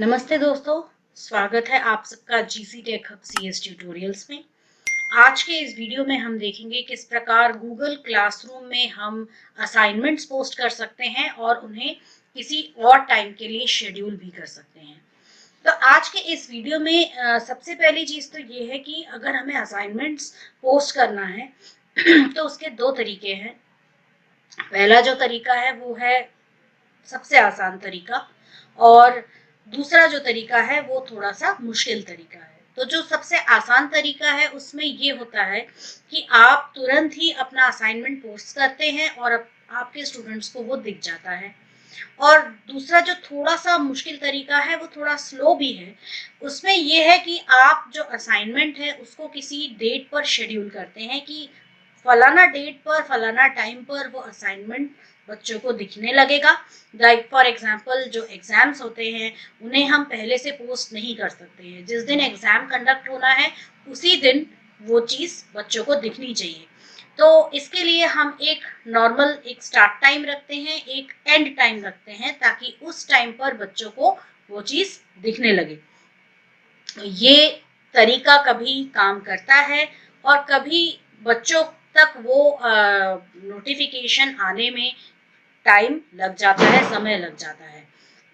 नमस्ते दोस्तों, स्वागत है आप सबका GC tech hub CS tutorials में। आज के इस वीडियो में हम देखेंगे किस प्रकार गूगल क्लासरूम में हम असाइनमेंट्स पोस्ट कर सकते हैं और उन्हें किसी और टाइम के लिए शेड्यूल भी कर सकते हैं। तो आज के इस वीडियो में सबसे पहली चीज़ तो ये है कि अगर हमें असाइनमेंट्स पोस्ट करना है तो उसके दो तरीके हैं। पहला जो तरीका है वो है सबसे आसान तरीका और दूसरा जो तरीका है वो थोड़ा सा मुश्किल तरीका है। तो जो सबसे आसान तरीका है उसमें ये होता है कि आप तुरंत ही अपना असाइनमेंट पोस्ट करते हैं और आपके स्टूडेंट्स को वो दिख जाता है। और दूसरा जो थोड़ा सा मुश्किल तरीका है वो थोड़ा स्लो भी है। उसमें ये है कि आप जो असाइनमेंट है उसको किसी डेट पर शेड्यूल करते हैं कि फलाना डेट पर फलाना टाइम पर वो असाइनमेंट बच्चों को दिखने लगेगा। लाइक फॉर एग्जांपल जो एग्जाम्स होते हैं उन्हें हम पहले से पोस्ट नहीं कर सकते हैं। जिस दिन एग्जाम कंडक्ट होना है उसी दिन वो चीज़ बच्चों को दिखनी चाहिए। तो इसके लिए हम एक नॉर्मल एक स्टार्ट टाइम रखते हैं, एक एंड टाइम रखते हैं ताकि उस टाइम पर बच्चों को वो चीज़ दिखने लगे। ये तरीका कभी काम करता है और कभी बच्चों तक वो नोटिफिकेशन आने में टाइम लग जाता है, समय लग जाता है।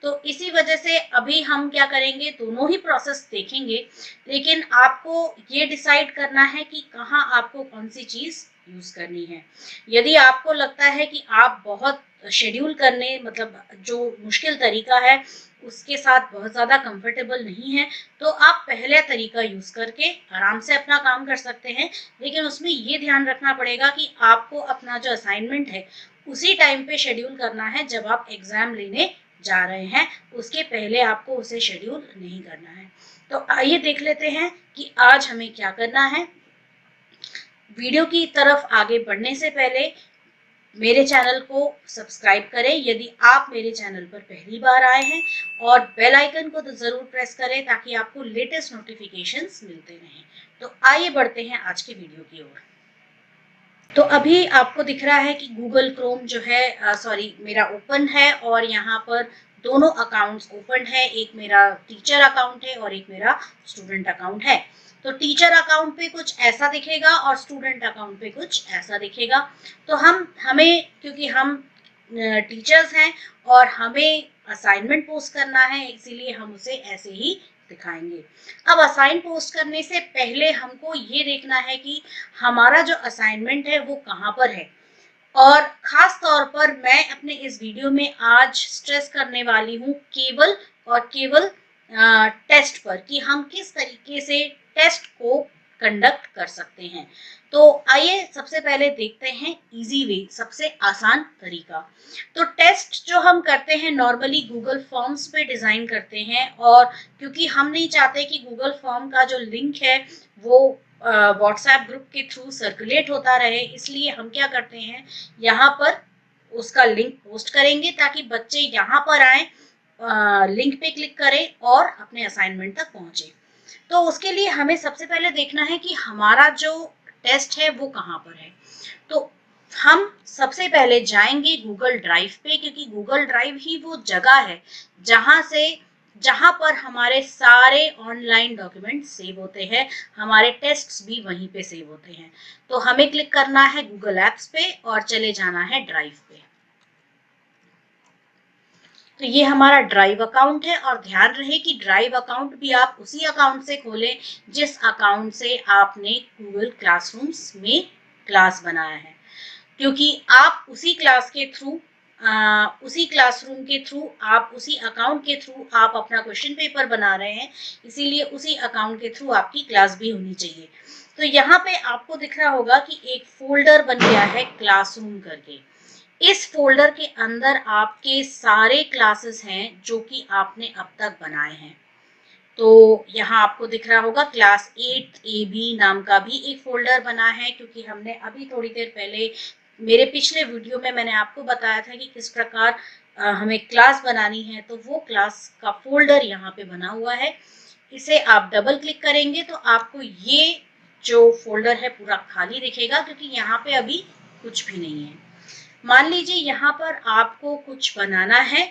तो इसी वजह से अभी हम क्या करेंगे, दोनों ही प्रोसेस देखेंगे, लेकिन आपको ये डिसाइड करना है कि कहाँ आपको कौन सी चीज़ यूज़ करनी है। यदि आपको लगता है कि आप बहुत शेड्यूल करने मतलब जो मुश्किल तरीका है उसके साथ बहुत ज़्यादा कंफर्टेबल नहीं है, तो आप पहले तरीका यूज़ करके आराम से अपना काम कर सकते हैं। लेकिन उसमें ये ध्यान रखना पड़ेगा कि आपको अपना जो असाइनमेंट है उसी टाइम पे शेड्यूल करना है जब आप एग्जाम लेने जा रहे हैं। उसके पहले आपको उसे शेड्यूल नहीं करना है। तो आइए देख लेते हैं कि आज हमें क्या करना है। वीडियो की तरफ आगे बढ़ने से पहले मेरे चैनल को सब्सक्राइब करें यदि आप मेरे चैनल पर पहली बार आए हैं, और बेल आइकन को तो ज़रूर प्रेस करें ताकि आपको लेटेस्ट नोटिफिकेशंस मिलते रहें। तो आइए बढ़ते हैं आज के वीडियो की ओर। तो अभी आपको दिख रहा है कि गूगल क्रोम जो है मेरा ओपन है और यहाँ पर दोनों अकाउंट्स ओपन है। एक मेरा टीचर अकाउंट है और एक मेरा स्टूडेंट अकाउंट है। तो टीचर अकाउंट पे कुछ ऐसा दिखेगा और स्टूडेंट अकाउंट पे कुछ ऐसा दिखेगा। तो हमें क्योंकि हम टीचर्स हैं और हमें असाइनमेंट पोस्ट करना है, इसीलिए हम उसे ऐसे ही दिखाएंगे। अब असाइन पोस्ट करने से पहले हमको ये देखना है कि हमारा जो असाइनमेंट है वो कहाँ पर है। और खास तौर पर मैं अपने इस वीडियो में आज स्ट्रेस करने वाली हूँ केवल और केवल टेस्ट पर, कि हम किस तरीके से टेस्ट को कंडक्ट कर सकते हैं। तो आइए सबसे पहले देखते हैं इजी वे, सबसे आसान तरीका। तो टेस्ट जो हम करते हैं नॉर्मली गूगल फॉर्म्स पे डिज़ाइन करते हैं, और क्योंकि हम नहीं चाहते कि गूगल फॉर्म का जो लिंक है वो व्हाट्सएप ग्रुप के थ्रू सर्कुलेट होता रहे, इसलिए हम क्या करते हैं, यहाँ पर उसका लिंक पोस्ट करेंगे ताकि बच्चे यहाँ पर आए, लिंक पे क्लिक करें और अपने असाइनमेंट तक पहुँचे। तो उसके लिए हमें सबसे पहले देखना है कि हमारा जो टेस्ट है वो कहाँ पर है। तो हम सबसे पहले जाएंगे गूगल ड्राइव पे, क्योंकि गूगल ड्राइव ही वो जगह है जहाँ पर हमारे सारे ऑनलाइन डॉक्यूमेंट सेव होते हैं, हमारे टेस्ट्स भी वहीं पे सेव होते हैं। तो हमें क्लिक करना है गूगल एप्स पे और चले जाना है ड्राइव पे। तो ये हमारा ड्राइव अकाउंट है, और ध्यान रहे कि ड्राइव अकाउंट भी आप उसी अकाउंट से खोलें जिस अकाउंट से आपने गूगल क्लासरूम्स में क्लास बनाया है, क्योंकि आप उसी क्लास के थ्रू उसी क्लासरूम के थ्रू आप उसी अकाउंट के थ्रू आप अपना क्वेश्चन पेपर बना रहे हैं, इसीलिए उसी अकाउंट के थ्रू आपकी क्लास भी होनी चाहिए। तो यहाँ पे आपको दिख रहा होगा कि एक फोल्डर बन गया है क्लासरूम करके। इस फोल्डर के अंदर आपके सारे क्लासेस हैं जो कि आपने अब तक बनाए हैं। तो यहाँ आपको दिख रहा होगा क्लास 8 AB नाम का भी एक फोल्डर बना है, क्योंकि हमने अभी थोड़ी देर पहले मेरे पिछले वीडियो में मैंने आपको बताया था कि किस प्रकार हमें क्लास बनानी है। तो वो क्लास का फोल्डर यहाँ पे बना हुआ है। इसे आप डबल क्लिक करेंगे तो आपको ये जो फोल्डर है पूरा खाली दिखेगा, क्योंकि यहाँ पे अभी कुछ भी नहीं है। मान लीजिए यहाँ पर आपको कुछ बनाना है,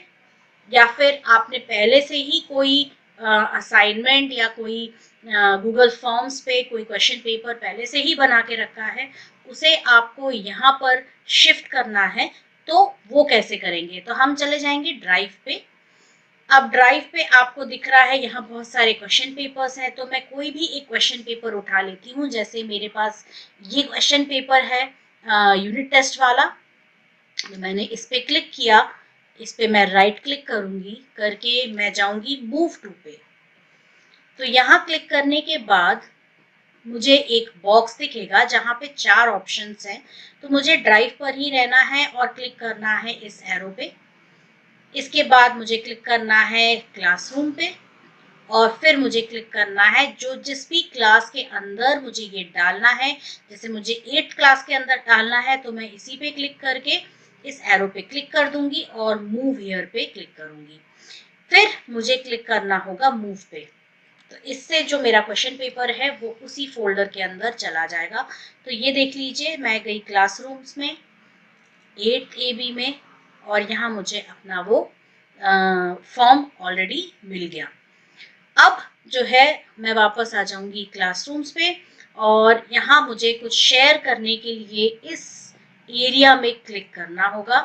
या फिर आपने पहले से ही कोई असाइनमेंट या कोई गूगल फॉर्म्स पे कोई क्वेश्चन पेपर पहले से ही बना के रखा है, उसे आपको यहाँ पर शिफ्ट करना है, तो वो कैसे करेंगे? तो हम चले जाएंगे ड्राइव पे। अब ड्राइव पे आपको दिख रहा है यहाँ बहुत सारे क्वेश्चन पेपर्स हैं, तो मैं कोई भी एक क्वेश्चन पेपर उठा लेती हूँ। जैसे मेरे पास ये क्वेश्चन पेपर है यूनिट टेस्ट वाला, तो मैंने इस पे क्लिक किया। इस पे मैं राइट क्लिक करूंगी, करके मैं जाऊंगी मूव टू पे। तो यहाँ क्लिक करने के बाद मुझे एक बॉक्स दिखेगा जहाँ पे 4 ऑप्शंस हैं। तो मुझे ड्राइव पर ही रहना है और क्लिक करना है इस एरो पे। इसके बाद मुझे क्लिक करना है क्लासरूम पे, और फिर मुझे क्लिक करना है जो जिस भी क्लास के अंदर मुझे ये डालना है। जैसे मुझे 8th क्लास के अंदर डालना है, तो मैं इसी पे क्लिक करके इस एरो पे क्लिक कर दूंगी और मूव हियर पे क्लिक करूंगी। फिर मुझे क्लिक करना होगा मूव पे। तो इससे जो मेरा क्वेश्चन पेपर है वो उसी फोल्डर के अंदर चला जाएगा। तो ये देख लीजिए, मैं गई क्लासरूम्स में 8th AB में, और यहाँ मुझे अपना वो फॉर्म ऑलरेडी मिल गया। अब जो है मैं वापस आ जाऊंगी क्लासरूम्स पे, और यहाँ मुझे कुछ शेयर करने के लिए इस एरिया में क्लिक करना होगा।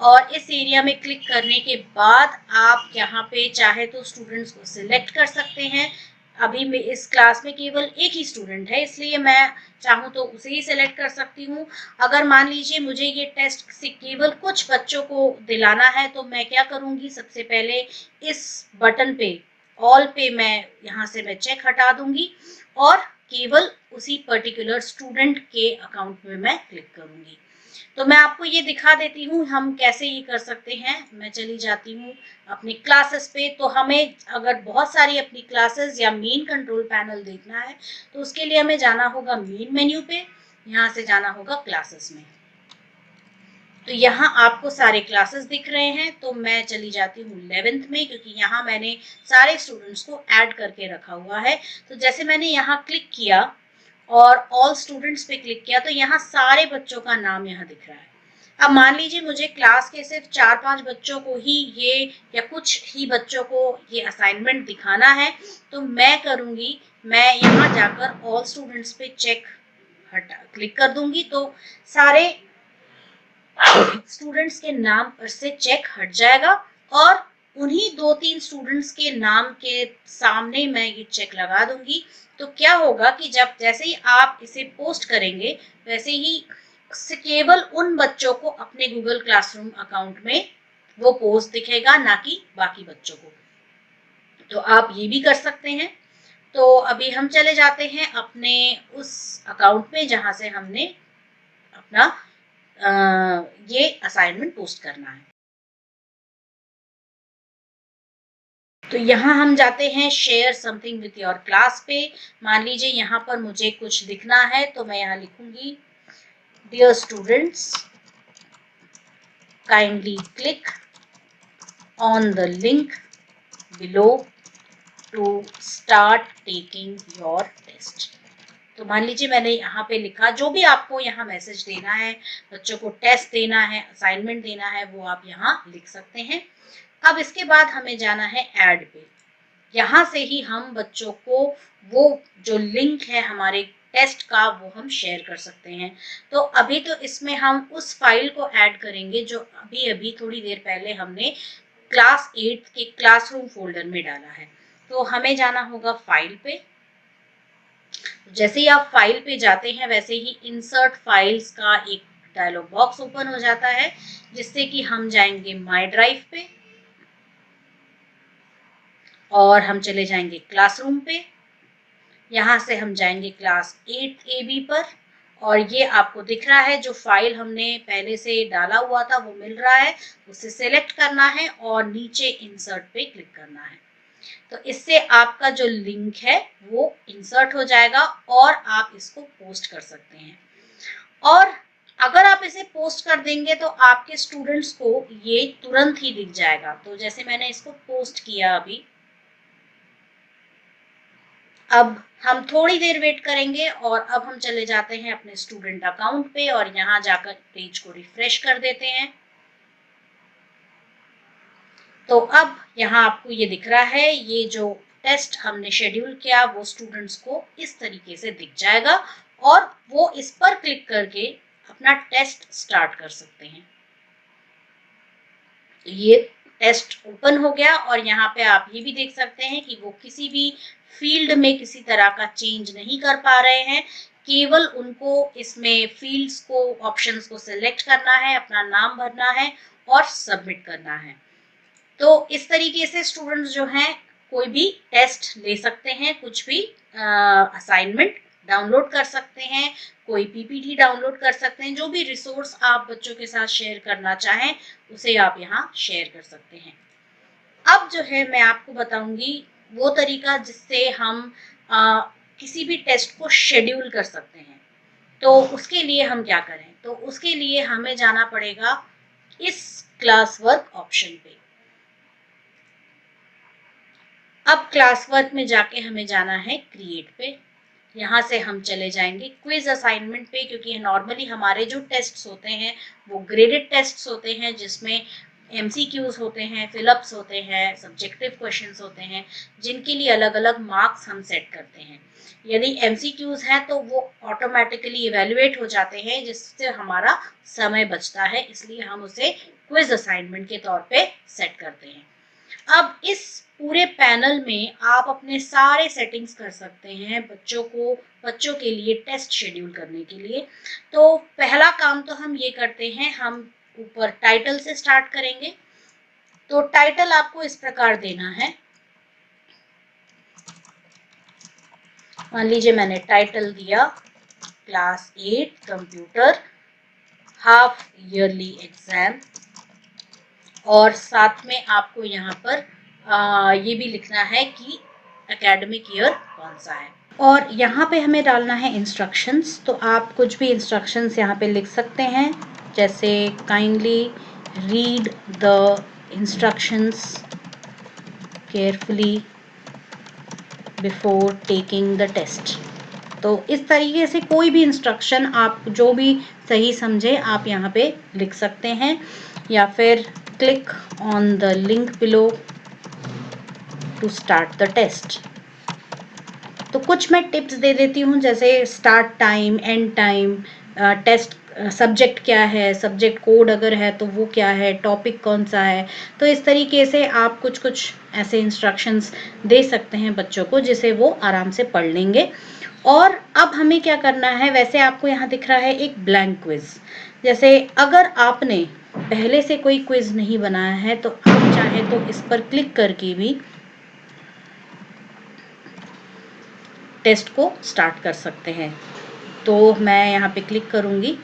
और इस एरिया में क्लिक करने के बाद आप यहाँ पे चाहे तो स्टूडेंट्स को सिलेक्ट कर सकते हैं। अभी मैं इस क्लास में केवल एक ही स्टूडेंट है, इसलिए मैं चाहूँ तो उसे ही सिलेक्ट कर सकती हूँ। अगर मान लीजिए मुझे ये टेस्ट से केवल कुछ बच्चों को दिलाना है, तो मैं क्या करूँगी, सबसे पहले इस बटन पे ऑल पे मैं यहाँ से मैं चेक हटा दूंगी और केवल उसी पर्टिकुलर स्टूडेंट के अकाउंट में मैं क्लिक करूंगी। तो मैं आपको ये दिखा देती हूँ हम कैसे ये कर सकते हैं। मैं चली जाती हूँ अपनी क्लासेस पे। तो हमें अगर बहुत सारी अपनी क्लासेस या मेन कंट्रोल पैनल देखना है, तो उसके लिए हमें जाना होगा मेन मेन्यू पे, यहाँ से जाना होगा क्लासेस में। तो यहाँ आपको सारे क्लासेस दिख रहे हैं। तो मैं चली जाती हूँ 11th में, क्योंकि यहाँ मैंने सारे स्टूडेंट्स को ऐड करके रखा हुआ है। तो जैसे मैंने यहाँ क्लिक किया और ऑल स्टूडेंट्स पे क्लिक किया, तो यहाँ सारे बच्चों का नाम यहाँ दिख रहा है। अब मान लीजिए मुझे क्लास के सिर्फ 4-5 बच्चों को ही ये, या कुछ ही बच्चों को ये असाइनमेंट दिखाना है, तो मैं करूँगी, मैं यहाँ जाकर ऑल स्टूडेंट्स पे चेक हटा क्लिक कर दूंगी। तो सारे स्टूडेंट्स के नाम पर से चेक हट जाएगा, और उन्हीं 2-3 स्टूडेंट्स के नाम के सामने मैं ये चेक लगा दूंगी। तो क्या होगा कि जब जैसे ही आप इसे पोस्ट करेंगे, वैसे ही केवल उन बच्चों को अपने गूगल क्लासरूम अकाउंट में वो पोस्ट दिखेगा, ना कि बाकी बच्चों को। तो आप ये भी कर सकते हैं। तो अभी हम चले जाते हैं अपने उस अकाउंट में जहां से हमने अपना ये असाइनमेंट पोस्ट करना है। तो यहाँ हम जाते हैं share something with your class पे। मान लीजिए यहाँ पर मुझे कुछ लिखना है, तो मैं यहाँ लिखूंगी, dear students, kindly click on the link below to start taking your test. तो मान लीजिए मैंने यहाँ पे लिखा, जो भी आपको यहाँ मैसेज देना है, बच्चों को टेस्ट देना है, असाइनमेंट देना है, वो आप यहाँ लिख सकते हैं। अब इसके बाद हमें जाना है ऐड पे। यहाँ से ही हम बच्चों को वो जो लिंक है हमारे टेस्ट का, वो हम शेयर कर सकते हैं। तो अभी तो इसमें हम उस फाइल को ऐड करेंगे जो अभी अभी थोड़ी देर पहले हमने क्लास 8 के क्लासरूम फोल्डर में डाला है। तो हमें जाना होगा फाइल पे। जैसे ही आप फाइल पे जाते हैं, वैसे ही इंसर्ट फाइल्स का एक डायलॉग बॉक्स ओपन हो जाता है, जिससे कि हम जाएंगे माई ड्राइव पे, और हम चले जाएंगे क्लासरूम पे। यहाँ से हम जाएंगे क्लास 8 AB पर, और ये आपको दिख रहा है जो फाइल हमने पहले से डाला हुआ था वो मिल रहा है। उसे सेलेक्ट करना है और नीचे इंसर्ट पे क्लिक करना है। तो इससे आपका जो लिंक है वो इंसर्ट हो जाएगा और आप इसको पोस्ट कर सकते हैं। और अगर आप इसे पोस्ट कर देंगे तो आपके स्टूडेंट्स को ये तुरंत ही दिख जाएगा। तो जैसे मैंने इसको पोस्ट किया अभी, अब हम थोड़ी देर वेट करेंगे, और अब हम चले जाते हैं अपने स्टूडेंट अकाउंट पे, और यहाँ जाकर पेज को रिफ्रेश कर देते हैं। तो अब यहाँ आपको ये दिख रहा है, ये जो टेस्ट हमने शेड्यूल किया वो स्टूडेंट्स को इस तरीके से दिख जाएगा और वो इस पर क्लिक करके अपना टेस्ट स्टार्ट कर सकते हैं। तो ये टेस्ट ओपन हो गया और यहाँ पे आप ये भी देख सकते हैं कि वो किसी भी फील्ड में किसी तरह का चेंज नहीं कर पा रहे हैं, केवल उनको इसमें फील्ड्स को, ऑप्शंस को सिलेक्ट करना है, अपना नाम भरना है और सबमिट करना है। तो इस तरीके से स्टूडेंट्स जो हैं कोई भी टेस्ट ले सकते हैं, कुछ भी असाइनमेंट डाउनलोड कर सकते हैं, कोई पीपीटी डाउनलोड कर सकते हैं, जो भी रिसोर्स आप बच्चों के साथ शेयर करना चाहें उसे आप यहाँ शेयर कर सकते हैं। अब जो है मैं आपको बताऊंगी वो तरीका जिससे हम किसी भी टेस्ट को शेड्यूल कर सकते हैं। तो उसके लिए हम क्या करें, तो उसके लिए हमें जाना पड़ेगा इस क्लास वर्क ऑप्शन पे। अब क्लास वर्क में जाके हमें जाना है क्रिएट पे। यहाँ से हम चले जाएंगे क्विज असाइनमेंट पे, क्योंकि नॉर्मली हमारे जो टेस्ट्स होते हैं वो ग्रेडेड टेस्ट्स होते हैं, जिसमें एमसीक्यूज होते हैं, फिलअप्स होते हैं, सब्जेक्टिव क्वेश्चंस होते हैं, जिनके लिए अलग अलग मार्क्स हम सेट करते हैं। यदि एमसीक्यूज हैं तो वो ऑटोमेटिकली इवेल्युएट हो जाते हैं, जिससे हमारा समय बचता है, इसलिए हम उसे क्विज असाइनमेंट के तौर पे सेट करते हैं। अब इस पूरे पैनल में आप अपने सारे सेटिंग्स कर सकते हैं बच्चों के लिए टेस्ट शेड्यूल करने के लिए। तो पहला काम तो हम ये करते हैं, हम ऊपर टाइटल से स्टार्ट करेंगे। तो टाइटल आपको इस प्रकार देना है, मान लीजिए मैंने टाइटल दिया class 8 computer half yearly exam, और साथ में आपको यहाँ पर ये भी लिखना है कि एकेडमिक ईयर कौन सा है, और यहाँ पे हमें डालना है इंस्ट्रक्शंस। तो आप कुछ भी इंस्ट्रक्शंस यहाँ पे लिख सकते हैं, जैसे kindly read the instructions carefully before taking the test. तो इस तरीके से कोई भी इंस्ट्रक्शन आप जो भी सही समझे आप यहाँ पे लिख सकते हैं, या फिर click on the link below to start the test. तो कुछ मैं टिप्स दे देती हूँ, जैसे start time, end time, test subject क्या है, सब्जेक्ट कोड अगर है तो वो क्या है, टॉपिक कौन सा है। तो इस तरीके से आप कुछ कुछ ऐसे इंस्ट्रक्शंस दे सकते हैं बच्चों को, जिसे वो आराम से पढ़ लेंगे। और अब हमें क्या करना है, वैसे आपको यहाँ दिख रहा है एक ब्लैंक क्विज। जैसे अगर आपने पहले से कोई क्विज नहीं बनाया है तो आप चाहे तो इस पर क्लिक करके भी टेस्ट को स्टार्ट कर सकते हैं। तो मैं यहाँ पे क्लिक करूँगी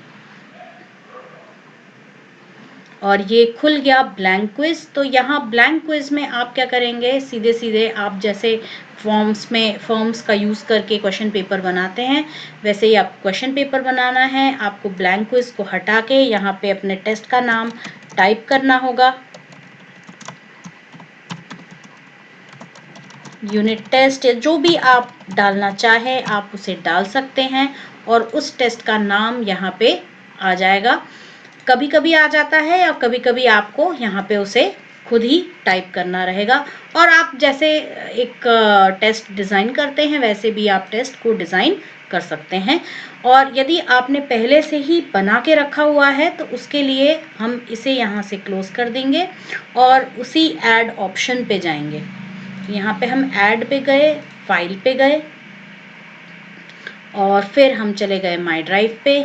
और ये खुल गया ब्लैंक क्विज। तो यहाँ ब्लैंक क्विज में आप क्या करेंगे, सीधे सीधे आप जैसे फॉर्म्स का यूज़ करके क्वेश्चन पेपर बनाते हैं, वैसे ही आप क्वेश्चन पेपर बनाना है। आपको ब्लैंक क्विज को हटा के यहाँ पे अपने टेस्ट का नाम टाइप करना होगा, यूनिट टेस्ट, या जो भी आप डालना चाहें आप उसे डाल सकते हैं, और उस टेस्ट का नाम यहाँ पे आ जाएगा। कभी कभी आ जाता है और कभी कभी आपको यहाँ पे उसे खुद ही टाइप करना रहेगा। और आप जैसे एक टेस्ट डिज़ाइन करते हैं वैसे भी आप टेस्ट को डिज़ाइन कर सकते हैं। और यदि आपने पहले से ही बना के रखा हुआ है तो उसके लिए हम इसे यहाँ से क्लोज कर देंगे और उसी ऐड ऑप्शन पे जाएंगे। यहाँ पे हम ऐड पे गए, फाइल पे गए, और फिर हम चले गए माई ड्राइव पे,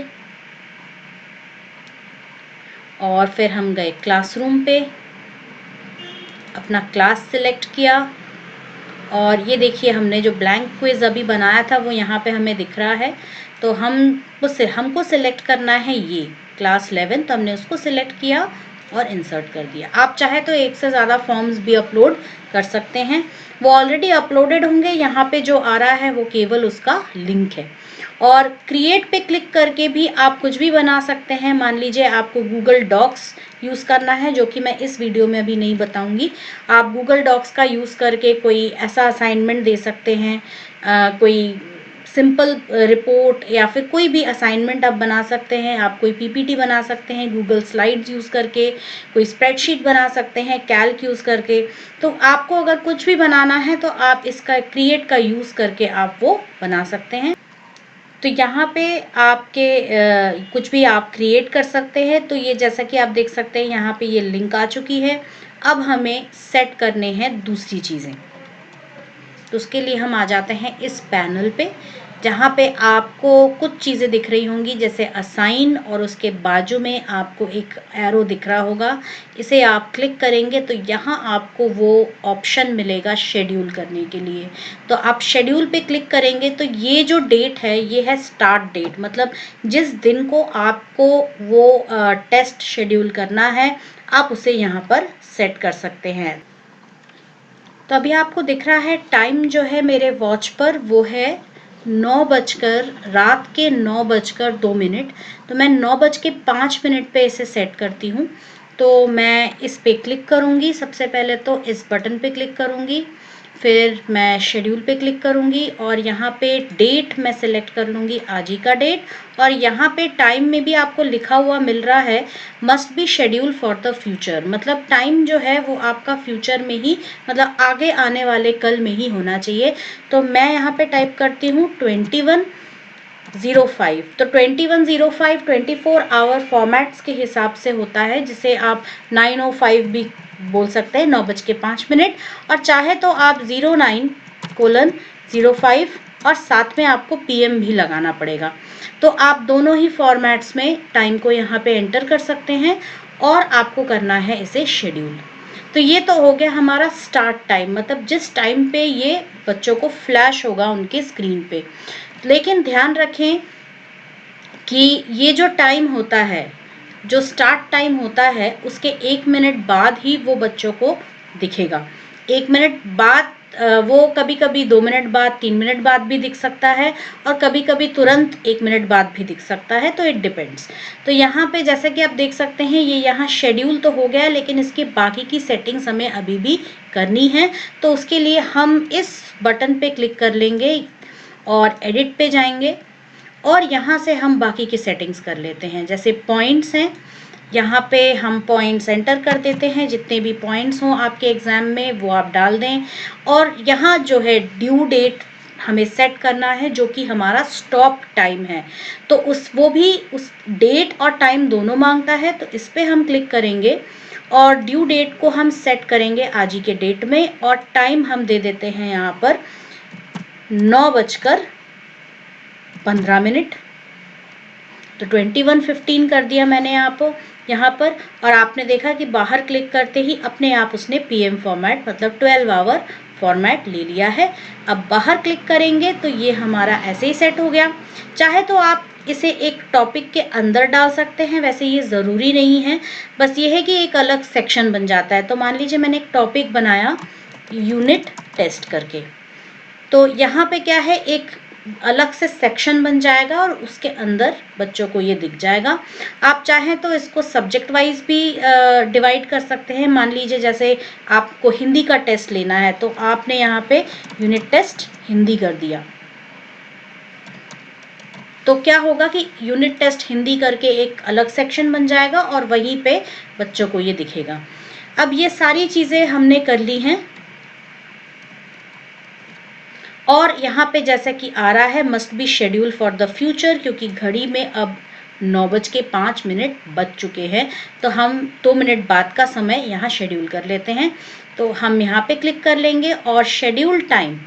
और फिर हम गए क्लासरूम पे, अपना क्लास सिलेक्ट किया, और ये देखिए हमने जो ब्लैंक क्विज अभी बनाया था वो यहाँ पे हमें दिख रहा है। तो हमको सिलेक्ट करना है ये क्लास 11, तो हमने उसको सिलेक्ट किया और इंसर्ट कर दिया। आप चाहे तो एक से ज़्यादा फॉर्म्स भी अपलोड कर सकते हैं, वो ऑलरेडी अपलोडेड होंगे। यहाँ पे जो आ रहा है वो केवल उसका लिंक है। और क्रिएट पे क्लिक करके भी आप कुछ भी बना सकते हैं। मान लीजिए आपको गूगल डॉक्स यूज़ करना है, जो कि मैं इस वीडियो में अभी नहीं बताऊंगी। आप गूगल डॉक्स का यूज़ करके कोई ऐसा असाइनमेंट दे सकते हैं, कोई सिंपल रिपोर्ट या फिर कोई भी असाइनमेंट आप बना सकते हैं। आप कोई पीपीटी बना सकते हैं गूगल स्लाइड्स यूज़ करके, कोई स्प्रेडशीट बना सकते हैं कैल्क यूज़ करके। तो आपको अगर कुछ भी बनाना है तो आप इसका क्रिएट का यूज़ करके आप वो बना सकते हैं। तो यहाँ पे आपके कुछ भी आप क्रिएट कर सकते हैं। तो ये जैसा कि आप देख सकते हैं यहाँ पे ये लिंक आ चुकी है। अब हमें सेट करने हैं दूसरी चीज़ें। तो उसके लिए हम आ जाते हैं इस पैनल पे, जहाँ पे आपको कुछ चीज़ें दिख रही होंगी जैसे असाइन, और उसके बाजू में आपको एक एरो दिख रहा होगा। इसे आप क्लिक करेंगे तो यहाँ आपको वो ऑप्शन मिलेगा शेड्यूल करने के लिए। तो आप शेड्यूल पे क्लिक करेंगे तो ये जो डेट है ये है स्टार्ट डेट, मतलब जिस दिन को आपको वो टेस्ट शेड्यूल करना है आप उसे यहाँ पर सेट कर सकते हैं। तो अभी आपको दिख रहा है टाइम जो है मेरे वॉच पर वो है रात के 9:02। तो मैं 9:05 पे इसे सेट करती हूँ। तो मैं इस पे क्लिक करूँगी, सबसे पहले तो इस बटन पे क्लिक करूँगी, फिर मैं शेड्यूल पे क्लिक करूँगी और यहाँ पे डेट मैं सिलेक्ट कर लूँगी, आज ही का डेट। और यहाँ पे टाइम में भी आपको लिखा हुआ मिल रहा है must be schedule for the future, मतलब टाइम जो है वो आपका फ्यूचर में ही, मतलब आगे आने वाले कल में ही होना चाहिए। तो मैं यहाँ पे टाइप करती हूँ 21:05। तो 21:05 24 आवर फॉर्मेट्स के हिसाब से होता है, जिसे आप 9:05 भी बोल सकते हैं, 9:05। और चाहे तो आप 09:05 और साथ में आपको पीएम भी लगाना पड़ेगा। तो आप दोनों ही फॉर्मेट्स में टाइम को यहाँ पे एंटर कर सकते हैं और आपको करना है इसे शेड्यूल। तो ये तो हो गया हमारा स्टार्ट टाइम, मतलब जिस टाइम पे ये बच्चों को फ्लैश होगा उनके स्क्रीन पे। लेकिन ध्यान रखें कि ये जो टाइम होता है, जो स्टार्ट टाइम होता है, उसके 1 मिनट बाद ही वो बच्चों को दिखेगा। 1 मिनट बाद वो कभी कभी 2 मिनट बाद, 3 मिनट बाद भी दिख सकता है और कभी कभी तुरंत 1 मिनट बाद भी दिख सकता है। तो इट डिपेंड्स। तो यहाँ पे जैसा कि आप देख सकते हैं ये यहाँ शेड्यूल तो हो गया है, लेकिन इसकी बाकी की सेटिंग्स हमें अभी भी करनी है। तो उसके लिए हम इस बटन पे क्लिक कर लेंगे और एडिट पे जाएंगे और यहाँ से हम बाकी की सेटिंग्स कर लेते हैं। जैसे पॉइंट्स हैं, यहाँ पे हम पॉइंट्स एंटर कर देते हैं, जितने भी पॉइंट्स हों आपके एग्ज़ाम में वो आप डाल दें। और यहाँ जो है ड्यू डेट हमें सेट करना है, जो कि हमारा स्टॉप टाइम है। तो वो भी उस डेट और टाइम दोनों मांगता है। तो इस पर हम क्लिक करेंगे और ड्यू डेट को हम सेट करेंगे आज ही के डेट में, और टाइम हम दे देते हैं यहाँ पर 9:15। तो 21:15 कर दिया मैंने यहाँ पर। और आपने देखा कि बाहर क्लिक करते ही अपने आप उसने पीएम फॉर्मेट, मतलब 12 आवर फॉर्मेट ले लिया है। अब बाहर क्लिक करेंगे तो ये हमारा ऐसे ही सेट हो गया। चाहे तो आप इसे एक टॉपिक के अंदर डाल सकते हैं, वैसे ये ज़रूरी नहीं है, बस ये है कि एक अलग सेक्शन बन जाता है। तो मान लीजिए मैंने एक टॉपिक बनाया यूनिट टेस्ट करके, तो यहाँ पे क्या है, एक अलग से सेक्शन बन जाएगा और उसके अंदर बच्चों को ये दिख जाएगा। आप चाहें तो इसको सब्जेक्ट वाइज भी डिवाइड कर सकते हैं। मान लीजिए जैसे आपको हिंदी का टेस्ट लेना है तो आपने यहाँ पे यूनिट टेस्ट हिंदी कर दिया, तो क्या होगा कि यूनिट टेस्ट हिंदी करके एक अलग सेक्शन बन जाएगा और वहीं पे बच्चों को ये दिखेगा। अब ये सारी चीज़ें हमने कर ली हैं और यहाँ पे जैसा कि आ रहा है must be schedule for the future, क्योंकि घड़ी में अब 9:05 बज चुके हैं। तो हम 2 मिनट बाद का समय यहाँ शेड्यूल कर लेते हैं। तो हम यहाँ पे क्लिक कर लेंगे और शेड्यूल टाइम,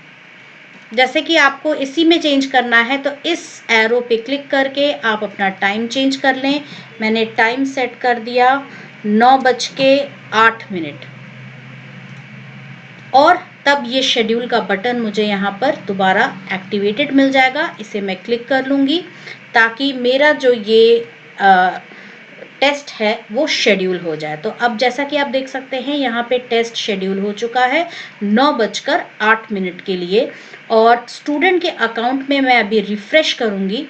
जैसे कि आपको इसी में चेंज करना है तो इस एरो पे क्लिक करके आप अपना टाइम चेंज कर लें। मैंने टाइम सेट कर दिया 9:08 और तब ये शेड्यूल का बटन मुझे यहाँ पर दोबारा एक्टिवेटेड मिल जाएगा। इसे मैं क्लिक कर लूँगी ताकि मेरा जो ये टेस्ट है वो शेड्यूल हो जाए। तो अब जैसा कि आप देख सकते हैं यहाँ पे टेस्ट शेड्यूल हो चुका है 9:08 के लिए। और स्टूडेंट के अकाउंट में मैं अभी रिफ्रेश करूँगी,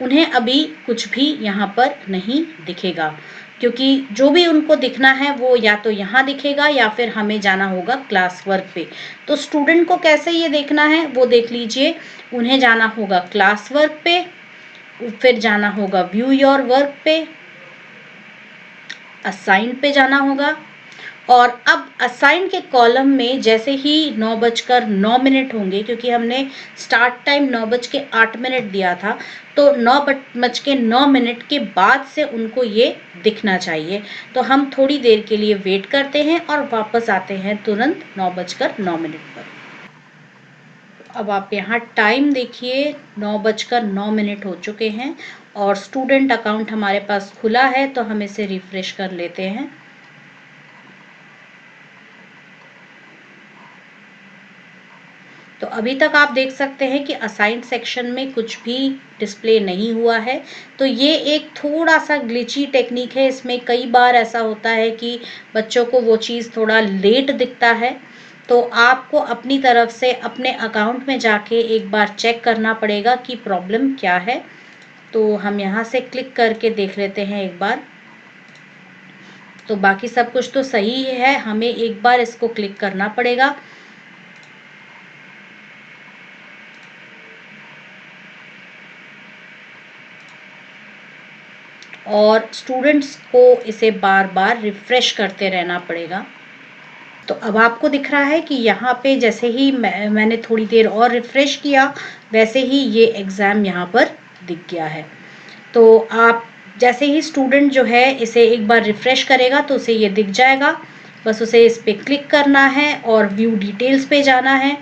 उन्हें अभी कुछ भी यहाँ पर नहीं दिखेगा। क्योंकि जो भी उनको दिखना है वो या तो यहाँ दिखेगा या फिर हमें जाना होगा क्लास वर्क पे। तो स्टूडेंट को कैसे ये देखना है वो देख लीजिए। उन्हें जाना होगा क्लास वर्क पे, फिर जाना होगा व्यू योर वर्क पे, असाइन पे जाना होगा। और अब असाइन के कॉलम में जैसे ही 9:09 होंगे, क्योंकि हमने स्टार्ट टाइम 9:08 दिया था, तो 9:09 के बाद से उनको ये दिखना चाहिए। तो हम थोड़ी देर के लिए वेट करते हैं और वापस आते हैं तुरंत 9:09 पर। अब आप यहाँ टाइम देखिए, 9:09 हो चुके हैं और स्टूडेंट अकाउंट हमारे पास खुला है, तो हम इसे रिफ्रेश कर लेते हैं। तो अभी तक आप देख सकते हैं कि असाइंड सेक्शन में कुछ भी डिस्प्ले नहीं हुआ है। तो ये एक थोड़ा सा ग्लिची टेक्निक है। इसमें कई बार ऐसा होता है कि बच्चों को वो चीज़ थोड़ा लेट दिखता है। तो आपको अपनी तरफ से अपने अकाउंट में जाके एक बार चेक करना पड़ेगा कि प्रॉब्लम क्या है। तो हम यहाँ से क्लिक करके देख लेते हैं एक बार। तो बाकी सब कुछ तो सही है, हमें एक बार इसको क्लिक करना पड़ेगा। और स्टूडेंट्स को इसे बार बार रिफ्रेश करते रहना पड़ेगा। तो अब आपको दिख रहा है कि यहाँ पे जैसे ही मैंने थोड़ी देर और रिफ्रेश किया, वैसे ही ये एग्ज़ाम यहाँ पर दिख गया है। तो आप जैसे ही स्टूडेंट जो है इसे एक बार रिफ्रेश करेगा तो उसे ये दिख जाएगा। बस उसे इस पर क्लिक करना है और व्यू डिटेल्स पे जाना है,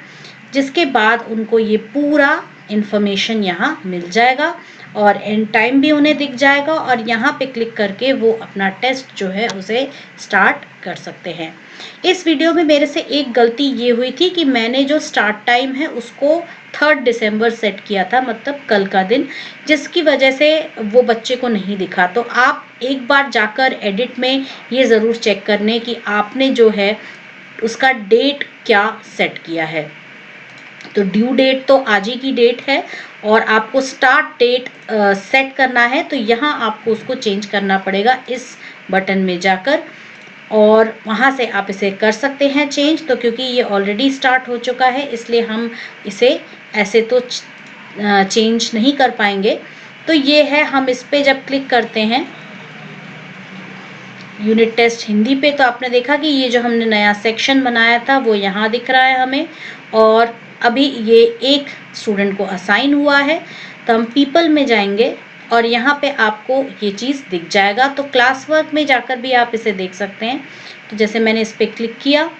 जिसके बाद उनको ये पूरा इन्फॉर्मेशन यहाँ मिल जाएगा और एंड टाइम भी उन्हें दिख जाएगा। और यहाँ पे क्लिक करके वो अपना टेस्ट जो है उसे स्टार्ट कर सकते हैं। इस वीडियो में मेरे से एक गलती ये हुई थी कि मैंने जो स्टार्ट टाइम है उसको 3 दिसंबर सेट किया था, मतलब कल का दिन, जिसकी वजह से वो बच्चे को नहीं दिखा। तो आप एक बार जाकर एडिट में ये ज़रूर चेक करने कि आपने जो है उसका डेट क्या सेट किया है। तो ड्यू डेट तो आज ही की डेट है और आपको स्टार्ट डेट सेट करना है, तो यहाँ आपको उसको चेंज करना पड़ेगा इस बटन में जाकर, और वहाँ से आप इसे कर सकते हैं चेंज। तो क्योंकि ये ऑलरेडी स्टार्ट हो चुका है इसलिए हम इसे ऐसे तो चेंज नहीं कर पाएंगे। तो ये है, हम इस पे जब क्लिक करते हैं यूनिट टेस्ट हिंदी पे, तो आपने देखा कि ये जो हमने नया सेक्शन बनाया था वो यहाँ दिख रहा है हमें। और अभी ये एक स्टूडेंट को असाइन हुआ है। तो हम पीपल में जाएंगे और यहाँ पे आपको ये चीज़ दिख जाएगा। तो क्लास वर्क में जाकर भी आप इसे देख सकते हैं। तो जैसे मैंने इस पर क्लिक किया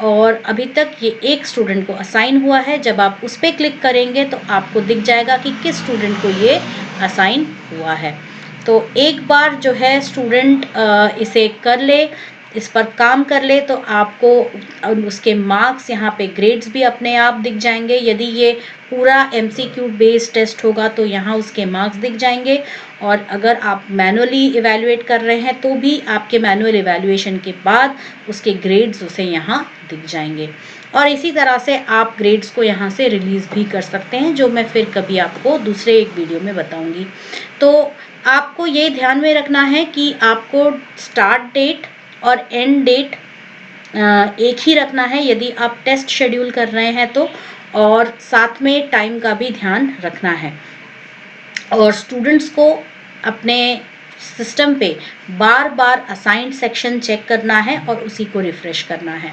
और अभी तक ये एक स्टूडेंट को असाइन हुआ है। जब आप उस पर क्लिक करेंगे तो आपको दिख जाएगा कि किस स्टूडेंट को ये असाइन हुआ है। तो एक बार जो है स्टूडेंट इसे कर ले, इस पर काम कर ले, तो आपको उसके मार्क्स यहाँ पे ग्रेड्स भी अपने आप दिख जाएंगे। यदि ये पूरा MCQ बेस्ड टेस्ट होगा तो यहाँ उसके मार्क्स दिख जाएंगे। और अगर आप मैनुअली इवैल्यूएट कर रहे हैं तो भी आपके मैनुअल इवैल्यूएशन के बाद उसके ग्रेड्स उसे यहाँ दिख जाएंगे। और इसी तरह से आप ग्रेड्स को यहाँ से रिलीज़ भी कर सकते हैं, जो मैं फिर कभी आपको दूसरे एक वीडियो में बताऊँगी। तो आपको ये ध्यान में रखना है कि आपको स्टार्ट डेट और एंड डेट एक ही रखना है यदि आप टेस्ट शेड्यूल कर रहे हैं तो, और साथ में टाइम का भी ध्यान रखना है। और स्टूडेंट्स को अपने सिस्टम पे बार बार असाइंड सेक्शन चेक करना है और उसी को रिफ्रेश करना है।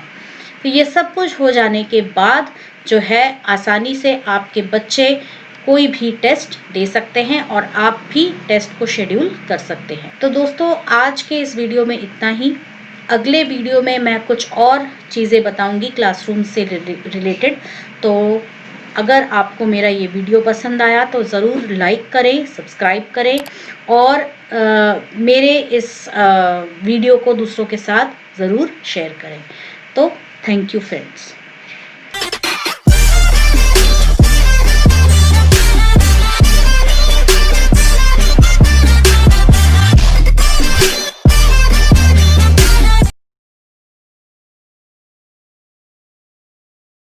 तो ये सब कुछ हो जाने के बाद जो है आसानी से आपके बच्चे कोई भी टेस्ट दे सकते हैं और आप भी टेस्ट को शेड्यूल कर सकते हैं। तो दोस्तों, आज के इस वीडियो में इतना ही। अगले वीडियो में मैं कुछ और चीज़ें बताऊंगी क्लासरूम से रिलेटेड। तो अगर आपको मेरा ये वीडियो पसंद आया तो ज़रूर लाइक करें, सब्सक्राइब करें और मेरे इस वीडियो को दूसरों के साथ ज़रूर शेयर करें। तो थैंक यू फ्रेंड्स।